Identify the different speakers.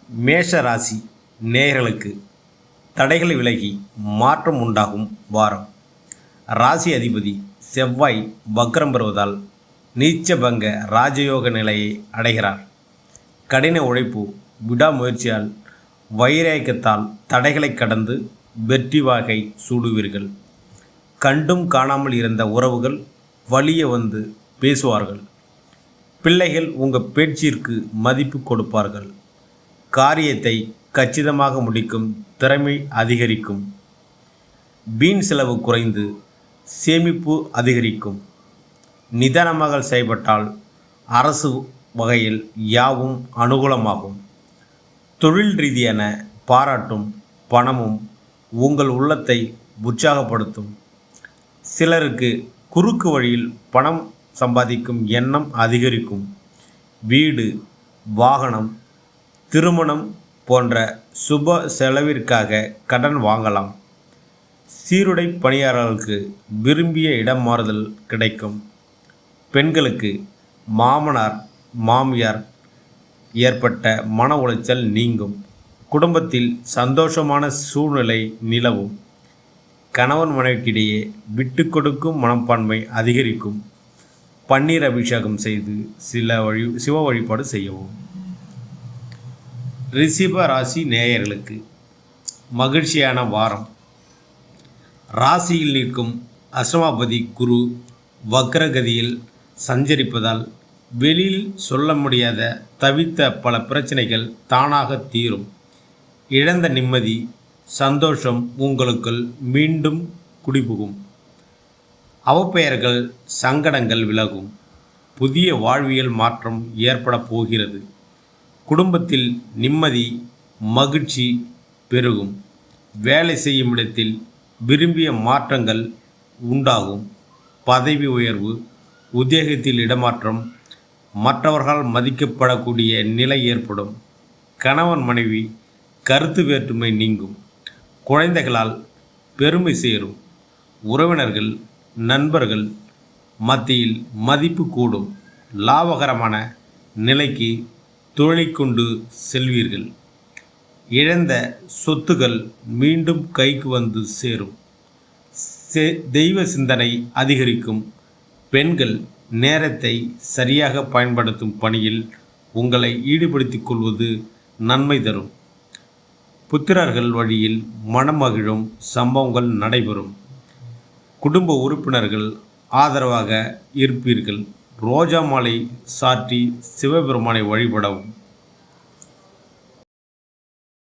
Speaker 1: மேஷ ராசி நேயர்களுக்கு தடைகளை விலகி மாற்றம் உண்டாகும் வாரம். ராசி அதிபதி செவ்வாய் வக்ரம் பெறுவதால் நீச்சபங்க ராஜயோக நிலையை அடைகிறார். கடின உழைப்பு, விடாமுயற்சியால், வைராக்கியத்தால் தடைகளை கடந்து வெற்றி வாகை சூடுவீர்கள். கண்டும் காணாமல் இருந்த உறவுகள் வலிய வந்து பேசுவார்கள். பிள்ளைகள் உங்கள் பேச்சிற்கு மதிப்பு கொடுப்பார்கள். காரியத்தை கச்சிதமாக முடிக்கும் திறமை அதிகரிக்கும். வீண் செலவு குறைந்து சேமிப்பு அதிகரிக்கும். நிதானமாக செயல்பட்டால் அரசு வகையில் யாவும் அனுகூலமாகும். தொழில் ரீதியான பாராட்டும் பணமும் உங்கள் உள்ளத்தை உற்சாகப்படுத்தும். சிலருக்கு குறுக்கு வழியில் பணம் சம்பாதிக்கும் எண்ணம் அதிகரிக்கும். வீடு, வாகனம், திருமணம் போன்ற சுப செலவிற்காக கடன் வாங்கலாம். சீருடை பணியாளர்களுக்கு விரும்பிய இடம் மாறுதல் கிடைக்கும். பெண்களுக்கு மாமனார் மாமியார் ஏற்பட்ட மன உளைச்சல் நீங்கும். குடும்பத்தில் சந்தோஷமான சூழ்நிலை நிலவும். கணவன் மனைவிக்கிடையே விட்டு கொடுக்கும் மனப்பான்மை அதிகரிக்கும். பன்னீர் அபிஷேகம் செய்து சிவ வழிபாடு செய்யவும். ரிஷப ராசி நேயர்களுக்கு மகிழ்ச்சியான வாரம். ராசியில் நிற்கும் அஷ்டமாபதி குரு வக்ரகதியில் சஞ்சரிப்பதால் வெளியில் சொல்ல முடியாத தவித்த பல பிரச்சனைகள் தானாக தீரும். இழந்த நிம்மதி, சந்தோஷம் உங்களுக்குள் மீண்டும் குடிபுகும். அவப்பெயர்கள், சங்கடங்கள் விலகும். புதிய வாழ்வியல் மாற்றம் ஏற்பட போகிறது. குடும்பத்தில் நிம்மதி, மகிழ்ச்சி பெருகும். வேலை செய்யும் இடத்தில் விரும்பிய மாற்றங்கள் உண்டாகும். பதவி உயர்வு, உத்தியோகத்தில் இடமாற்றம், மற்றவர்களால் மதிக்கப்படக்கூடிய நிலை ஏற்படும். கணவன் மனைவி கருத்து வேற்றுமை நீங்கும். குழந்தைகளால் பெருமை சேரும். உறவினர்கள், நண்பர்கள் மத்தியில் மதிப்பு கூடும். லாபகரமான நிலைக்கு தொழிலை கொண்டு செல்வீர்கள். இழந்த சொத்துகள் மீண்டும் கைக்கு வந்து சேரும். தெய்வ சிந்தனை அதிகரிக்கும். பெண்கள் நேரத்தை சரியாக பயன்படுத்தும் பணியில் உங்களை ஈடுபடுத்திக் கொள்வது நன்மை தரும். புத்திரர்கள் வழியில் மனமகிழும் சம்பவங்கள் நடைபெறும். குடும்ப உறுப்பினர்கள் ஆதரவாக இருப்பீர்கள். ரோஜா மாலை சாற்றி சிவபெருமானை வழிபடவும்.